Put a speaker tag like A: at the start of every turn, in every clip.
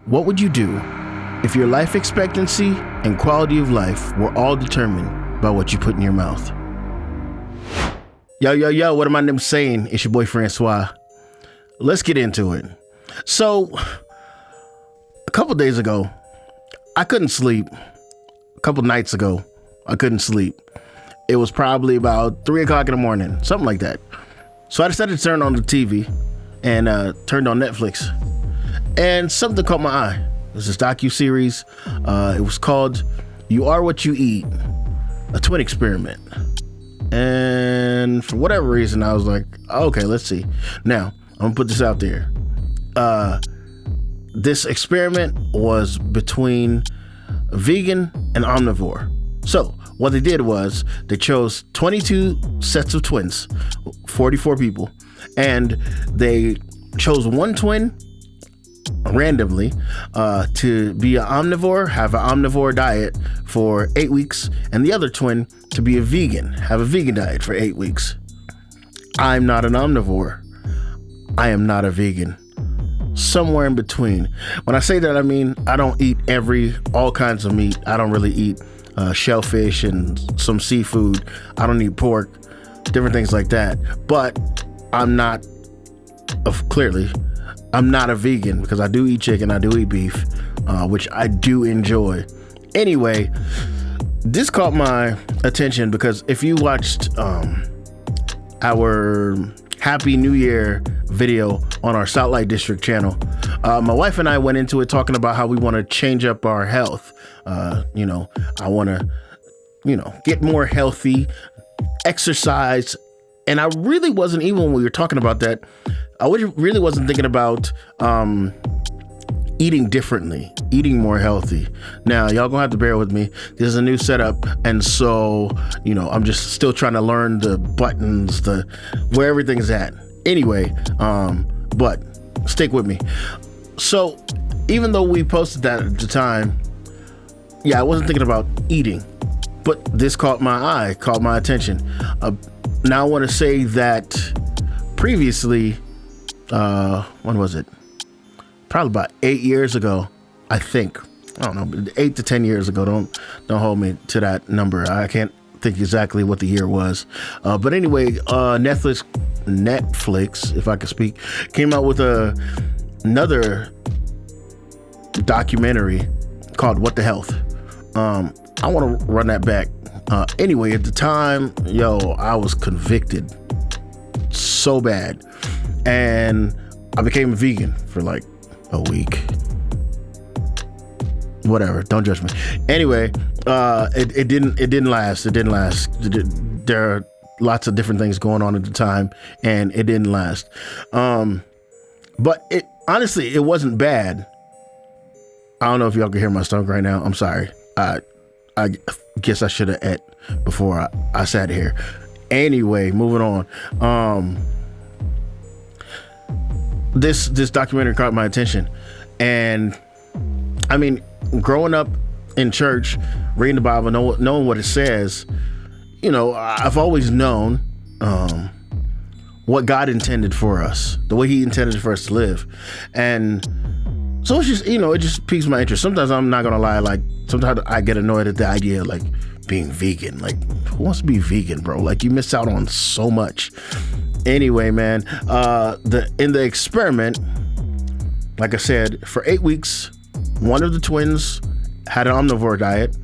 A: What would you do if your life expectancy and quality of life were all determined by what you put in your mouth? Yo, what am I saying? It's your boy Francois. Let's get into it. So, a couple days ago, I couldn't sleep. A couple nights ago, I couldn't sleep. It was probably about 3 o'clock in the morning, something like that. So I decided to turn on the TV and turned on Netflix. And something caught my eye. It was this docu-series. It was called You Are What You Eat, a twin experiment. And for whatever reason, I was like, okay, let's see. Now, I'm gonna put this out there. This experiment was between a vegan and omnivore. So what they did was they chose 22 sets of twins, 44 people, and they chose one twin randomly to be an omnivore, have an omnivore diet for 8 weeks, and the other twin to be a vegan, have a vegan diet for 8 weeks. I'm not an omnivore. I am not a vegan. Somewhere in between. When I say that, I mean I don't eat all kinds of meat. I don't really eat shellfish and some seafood. I don't eat pork, different things like that. But I'm not, clearly, I'm not a vegan because I do eat chicken, I do eat beef, which I do enjoy. Anyway, this caught my attention because if you watched our Happy New Year video on our Satellite District channel, my wife and I went into it talking about how we want to change up our health. I want to, get more healthy, exercise. And I really wasn't, even when we were talking about that, I really wasn't thinking about eating differently, eating more healthy. Now, y'all gonna have to bear with me. This is a new setup. And so, I'm just still trying to learn the buttons, where everything's at. Anyway, but stick with me. So even though we posted that at the time, I wasn't thinking about eating, but this caught my eye, caught my attention. Now I want to say that previously, when was it? Probably about 8 years ago, I think. I don't know, 8 to 10 years ago. Don't hold me to that number. I can't think exactly what the year was. But anyway, Netflix, if I could speak, came out with another documentary called What the Health. I want to run that back. Anyway, at the time, I was convicted so bad, and I became a vegan for like a week. Whatever, don't judge me. Anyway, it didn't last. There are lots of different things going on at the time, and it didn't last. But honestly, it wasn't bad. I don't know if y'all can hear my stomach right now. I'm sorry. I guess I should have ate before I sat here. Anyway, moving on. This documentary caught my attention, and I mean, growing up in church, reading the Bible, knowing what it says, I've always known what God intended for us, the way He intended for us to live, and so it's just, it just piques my interest. Sometimes I'm not gonna lie, like sometimes I get annoyed at the idea of like being vegan. Like, who wants to be vegan, bro? Like, you miss out on so much. Anyway, man, in the experiment, like I said, for 8 weeks, one of the twins had an omnivore diet.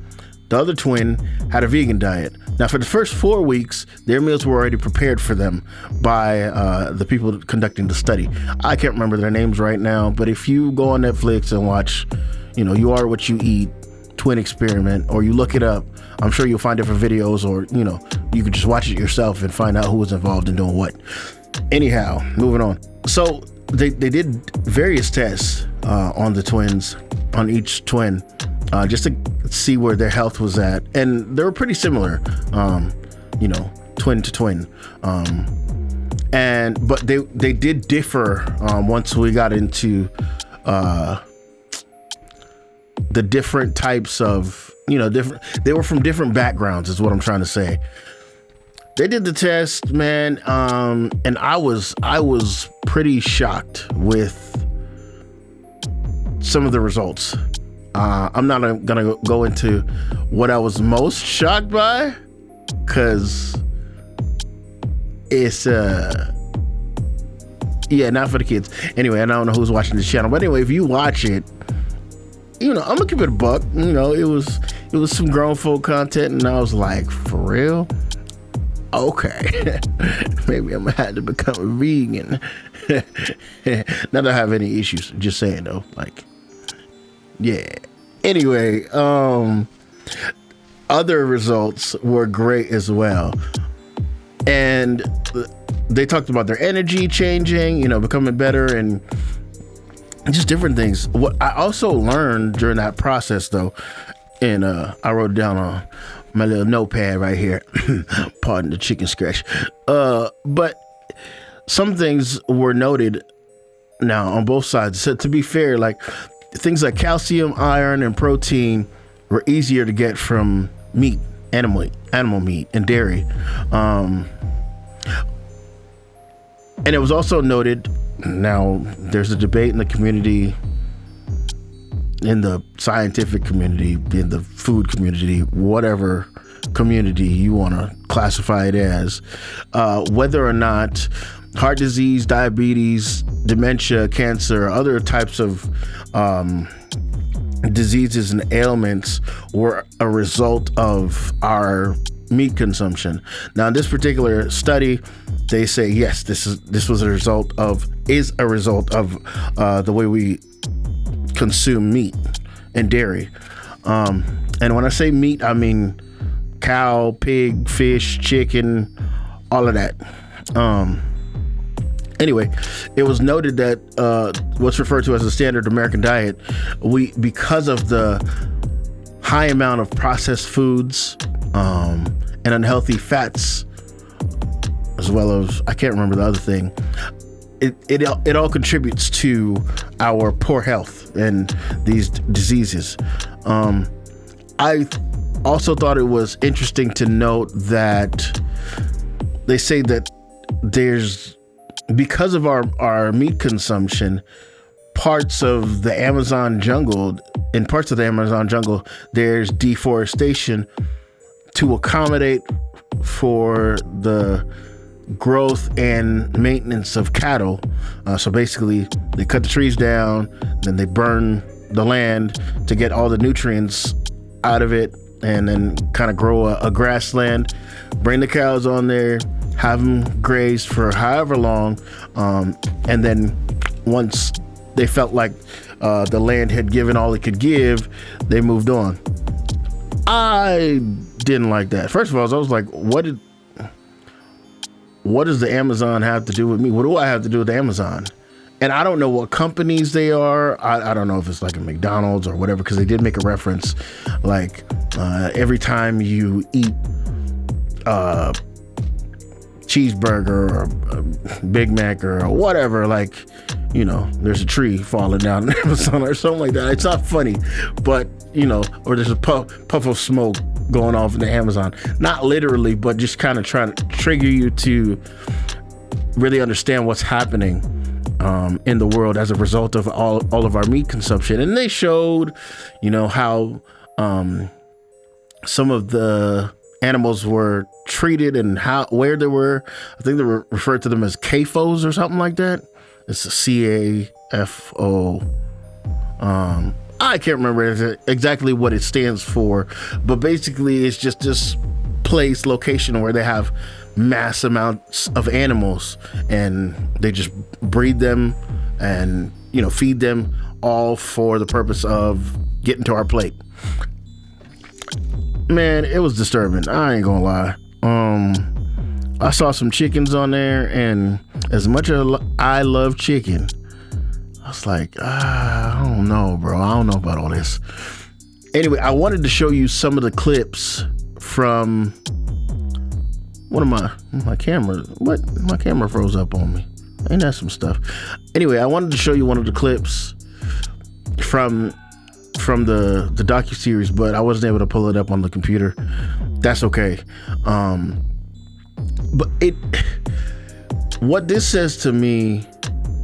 A: The other twin had a vegan diet. Now, for the first 4 weeks, their meals were already prepared for them by the people conducting the study. I can't remember their names right now, but if you go on Netflix and watch, You Are What You Eat, twin experiment, or you look it up, I'm sure you'll find different videos, or, you could just watch it yourself and find out who was involved in doing what. Anyhow, moving on. So they did various tests on the twins, on each twin, just to see where their health was at, and they were pretty similar, twin to twin, but they did differ once we got into the different types of they were from different backgrounds, is what I'm trying to say. They did the test, man, and I was pretty shocked with some of the results. I'm not gonna go into what I was most shocked by, because it's not for the kids. Anyway, I don't know who's watching this channel, but anyway, if you watch it, I'm gonna keep it a buck. It was some grown folk content, and I was like, for real? Okay. Maybe I'm gonna have to become a vegan. Not that I have any issues, just saying though, like, yeah. Anyway, other results were great as well, and they talked about their energy changing, becoming better, and just different things. What I also learned during that process, though, and I wrote it down on my little notepad right here. Pardon the chicken scratch. But some things were noted now on both sides. So to be fair, like things like calcium, iron, and protein were easier to get from meat, animal meat, and dairy. And it was also noted, now there's a debate in the community, in the scientific community, in the food community, whatever community you want to classify it as, whether or not heart disease, diabetes, dementia, cancer, other types of diseases and ailments were a result of our meat consumption. Now, in this particular study, they say yes, this was a result of the way we consume meat and dairy. And when I say meat, I mean cow, pig, fish, chicken, all of that. Anyway, it was noted that what's referred to as the standard American diet, because of the high amount of processed foods and unhealthy fats, as well as, I can't remember the other thing, it all contributes to our poor health and these diseases. I also thought it was interesting to note that they say that because of our meat consumption, in parts of the Amazon jungle, there's deforestation to accommodate for the growth and maintenance of cattle. So basically, they cut the trees down, then they burn the land to get all the nutrients out of it, and then kind of grow a grassland, bring the cows on there, have them graze for however long, and then once they felt like the land had given all it could give, they moved on. I didn't like that. First of all, I was like, what does the Amazon have to do with me? What do I have to do with the Amazon? And I don't know what companies they are. I don't know if it's like a McDonald's or whatever, because they did make a reference, like every time you eat cheeseburger or a Big Mac or whatever, like, there's a tree falling down in Amazon or something like that. It's not funny, but or there's a puff of smoke going off in the Amazon. Not literally, but just kind of trying to trigger you to really understand what's happening in the world as a result of all of our meat consumption. And they showed, how some of the animals were treated and where they were. I think they were referred to them as CAFOs or something like that. It's a CAFO. I can't remember exactly what it stands for, but basically it's just this location where they have mass amounts of animals, and they just breed them and feed them, all for the purpose of getting to our plate. Man, it was disturbing. I ain't gonna lie. I saw some chickens on there, and as much as I love chicken, I was like, I don't know, bro. I don't know about all this. Anyway, I wanted to show you some of the clips from one of my cameras. What? My camera froze up on me. Ain't that some stuff? Anyway, I wanted to show you one of the clips from the docu-series, but I wasn't able to pull it up on the computer. That's okay. But what this says to me,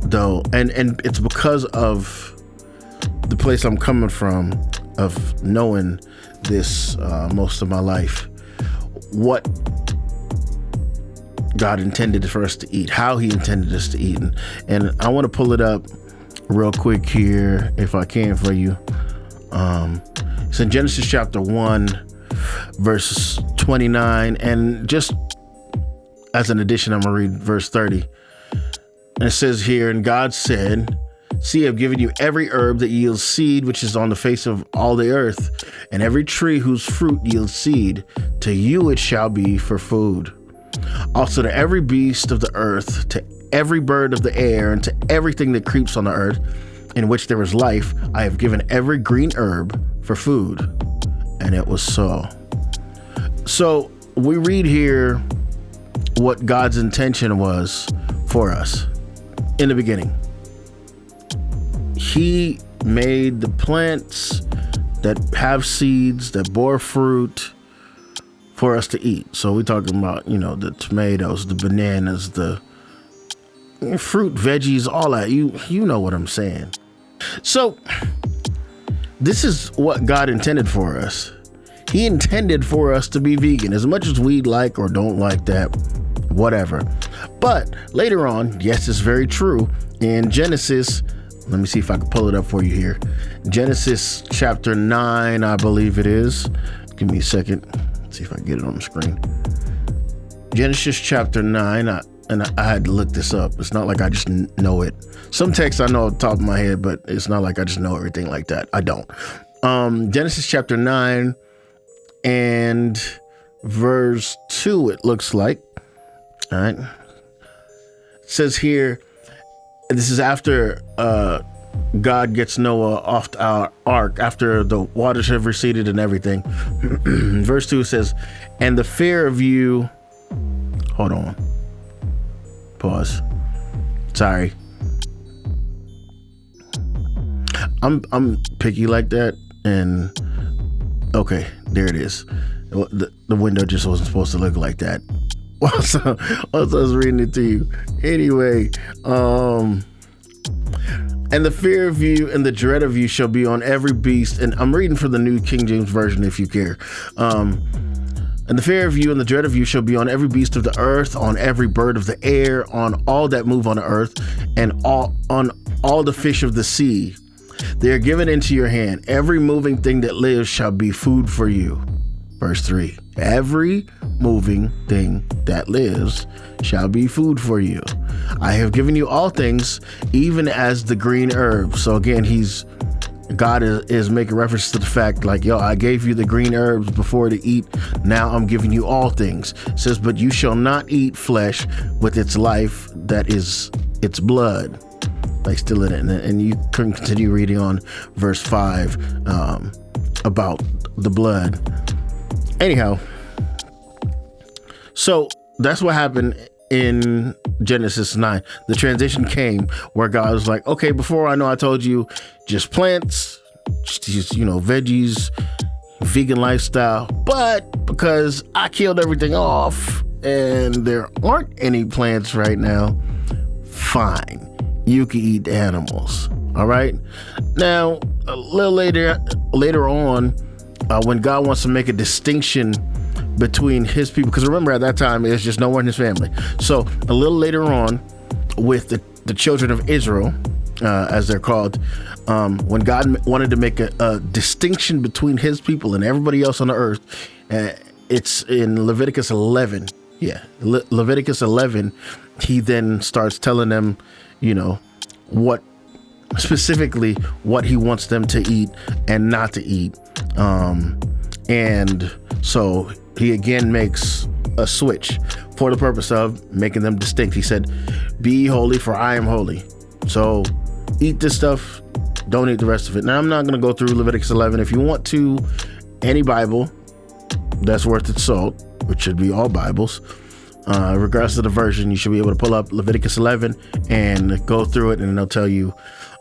A: though, and it's because of the place I'm coming from of knowing this most of my life, what God intended for us to eat, how he intended us to eat. And I want to pull it up real quick here, if I can, for you. It's in Genesis chapter 1, verse 29. And just as an addition, I'm going to read verse 30. And it says here, and God said, see, I've given you every herb that yields seed, which is on the face of all the earth, and every tree whose fruit yields seed. To you it shall be for food. Also to every beast of the earth, to every bird of the air, and to everything that creeps on the earth, in which there is life, I have given every green herb for food. And it was so. So we read here what God's intention was for us in the beginning. He made the plants that have seeds, that bore fruit, for us to eat. So we're talking about, the tomatoes, the bananas, the fruit, veggies, all that. You know what I'm saying. So this is what God intended for us. He intended for us to be vegan, as much as we like or don't like that, whatever. But later on, yes, it's very true. In Genesis, let me see if I can pull it up for you here. Genesis chapter 9, I believe it is. Give me a second. Let's see if I can get it on the screen. Genesis chapter 9, and I had to look this up. It's not like I just know it. Some texts I know off the top of my head, but it's not like I just know everything like that. I don't. Genesis chapter 9 and verse 2, it looks like. All right. It says here, this is after God gets Noah off our ark, after the waters have receded and everything. Verse 2 says, and the fear of you, hold on, pause, sorry, I'm picky like that, and okay, there it is. The window just wasn't supposed to look like that. Also, I was reading it to you. Anyway, and the fear of you and the dread of you shall be on every beast. And I'm reading from the New King James Version, if you care. And the fear of you and the dread of you shall be on every beast of the earth, on every bird of the air, on all that move on the earth, and on all the fish of the sea. They are given into your hand. Every moving thing that lives shall be food for you. Verse 3, every moving thing that lives shall be food for you. I have given you all things, even as the green herb. So again, God is making reference to the fact like, I gave you the green herbs before to eat. Now I'm giving you all things. It says, but you shall not eat flesh with its life, that is its blood. Like still in it. And you can continue reading on verse 5 about the blood. Anyhow, so that's what happened in Genesis 9. The transition came where God was like, okay, before I told you just plants, just veggies, vegan lifestyle, but because I killed everything off and there aren't any plants right now, fine, you can eat the animals. All right. Now, a little later on, when God wants to make a distinction between his people, because remember at that time it's just Noah and his family. So a little later on, with the children of Israel, as they're called, when God wanted to make a distinction between his people and everybody else on the earth, it's in Leviticus 11. Yeah, Leviticus 11. He then starts telling them, what specifically what he wants them to eat and not to eat. And so he again makes a switch for the purpose of making them distinct. He said, be holy for I am holy. So eat this stuff, don't eat the rest of it. Now I'm not going to go through Leviticus 11. If you want to, any Bible that's worth its salt, which should be all Bibles, regardless of the version, you should be able to pull up Leviticus 11 and go through it, and it'll tell you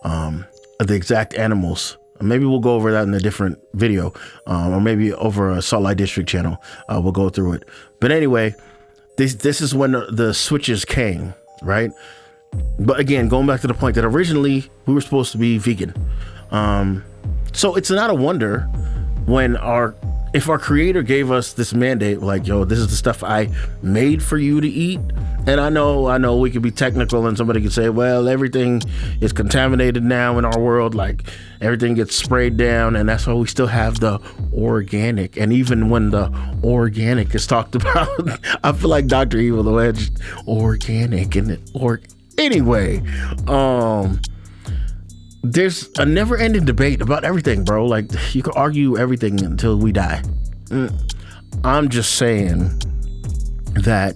A: the exact animals. Maybe we'll go over that in a different video, or maybe over a Salt Light District channel. We'll go through it. But anyway, this is when the switches came, right? But again, going back to the point that originally we were supposed to be vegan. So it's not a wonder when if our creator gave us this mandate, like, yo, this is the stuff I made for you to eat. And I know we could be technical and somebody could say, well, everything is contaminated now in our world. Like, everything gets sprayed down, and that's why we still have the organic. And even when the organic is talked about, I feel like Dr. Evil, the way it's organic anyway, there's a never-ending debate about everything, bro. Like, you can argue everything until we die. I'm just saying that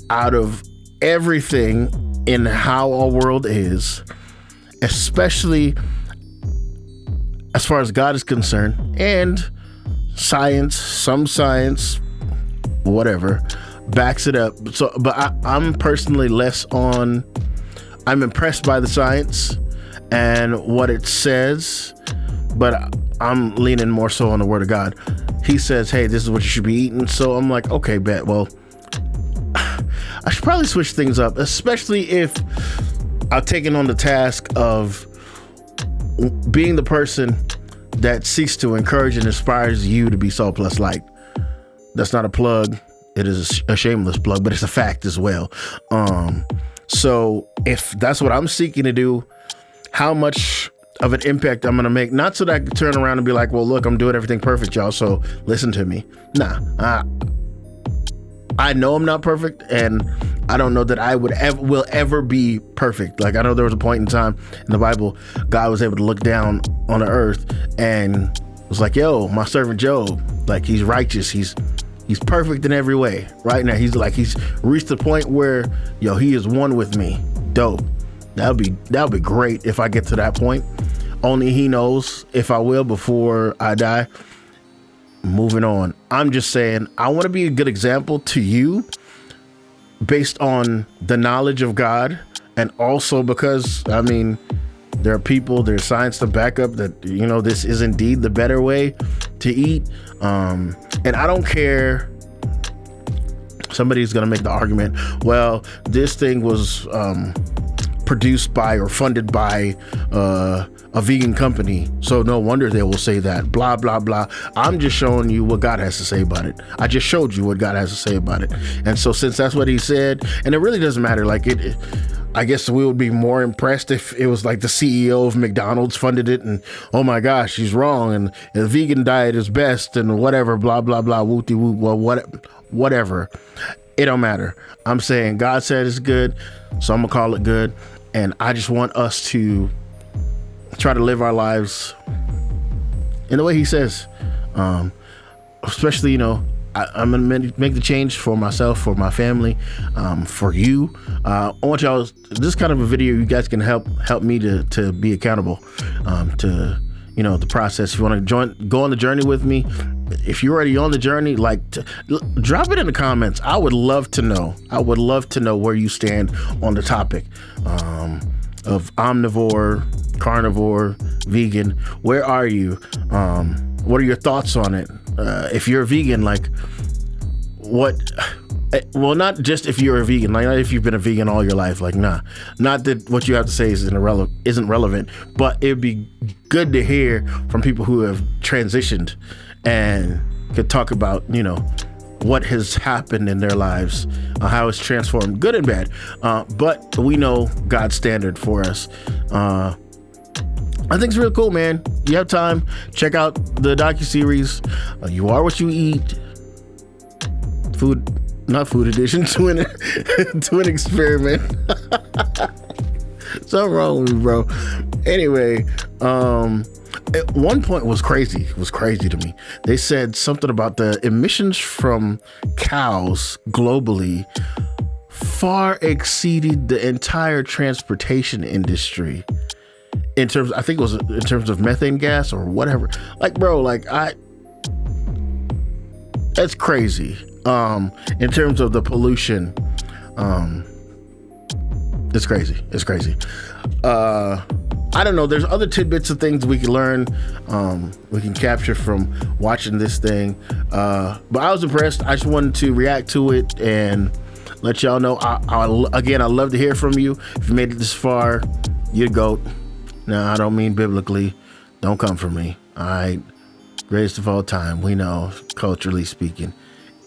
A: out of everything in how our world is, especially as far as God is concerned, and some science, whatever, backs it up. So, but I'm personally I'm impressed by the science and what it says, but I'm leaning more so on the word of God. He says, hey, this is what you should be eating. So I'm like, okay, bet. Well, I should probably switch things up, especially if I've taken on the task of being the person that seeks to encourage and inspires you to be salt plus light. That's not a plug. It is a shameless plug, but it's a fact as well. So if that's what I'm seeking to do, how much of an impact I'm going to make, not so that I can turn around and be like, well, look, I'm doing everything perfect, y'all, so listen to me. Nah, I know I'm not perfect, and I don't know that I will ever be perfect. Like, I know there was a point in time in the Bible, God was able to look down on the earth and was like, yo, my servant Job, like, he's righteous. He's perfect in every way. Right now, he's reached the point where, yo, he is one with me. Dope. That'll be great if I get to that point. Only he knows if I will before I die. Moving on. I'm just saying, I want to be a good example to you based on the knowledge of God, and also because, I mean, there's science to back up that, you know, this is indeed the better way to eat. And I don't care. Somebody's going to make the argument, well, this thing was produced by or funded by a vegan company, so no wonder they will say that, blah, blah, blah. I'm just showing you what God has to say about it. I just showed you what God has to say about it. And so since that's what he said, and it really doesn't matter, like I guess we would be more impressed if it was like the CEO of McDonald's funded it and, oh my gosh, he's wrong, and the vegan diet is best, and whatever, blah, blah, blah, wooty woo, well, whatever. It don't matter. I'm saying God said it's good, so I'm gonna call it good. And I just want us to try to live our lives in the way he says. Especially, you know, I'm going to make the change for myself, for my family, for you. I want y'all, this kind of a video, you guys can help me to be accountable to, you know, the process. If you want to go on the journey with me, if you're already on the journey, like, drop it in the comments. I would love to know. Where you stand on the topic of omnivore, carnivore, vegan. Where are you? What are your thoughts on it? If you're a vegan, like, what? Well, not just if you're a vegan, like, not if you've been a vegan all your life, like, nah, not that what you have to say isn't relevant, but it'd be good to hear from people who have transitioned and could talk about, you know, what has happened in their lives, how it's transformed, good and bad. But we know God's standard for us. I think it's real cool, man. You have time, check out the docu-series. You Are What You Eat. Not food edition, to an experiment. Something wrong with me, bro. Anyway, at one point was crazy to me. They said something about the emissions from cows globally far exceeded the entire transportation industry in terms, I think it was in terms of methane gas or whatever. Like, bro, like, that's crazy. In terms of the pollution, it's crazy. I don't know. There's other tidbits of things we can learn, we can capture from watching this thing. But I was impressed. I just wanted to react to it and let y'all know. I'd love to hear from you. If you made it this far, you're the GOAT. Now, I don't mean biblically. don't come for me. All right. Greatest of all time. We know, culturally speaking.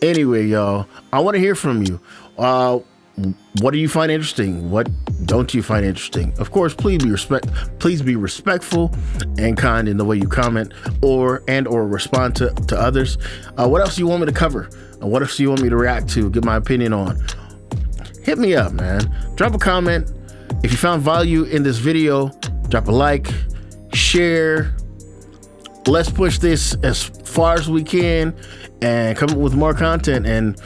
A: Anyway, y'all, I want to hear from you. What do you find interesting? What don't you find interesting? Of course, please be respectful and kind in the way you comment or respond to others. What else do you want me to cover? What else do you want me to react to? Get my opinion on? Hit me up, man. Drop a comment. If you found value in this video, drop a like, share. Let's push this as far as we can and come up with more content and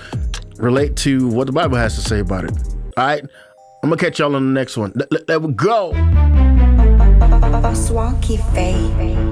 A: relate to what the Bible has to say about it. All right, I'm gonna catch y'all on the next one. Let we go.
B: Swanky Faye.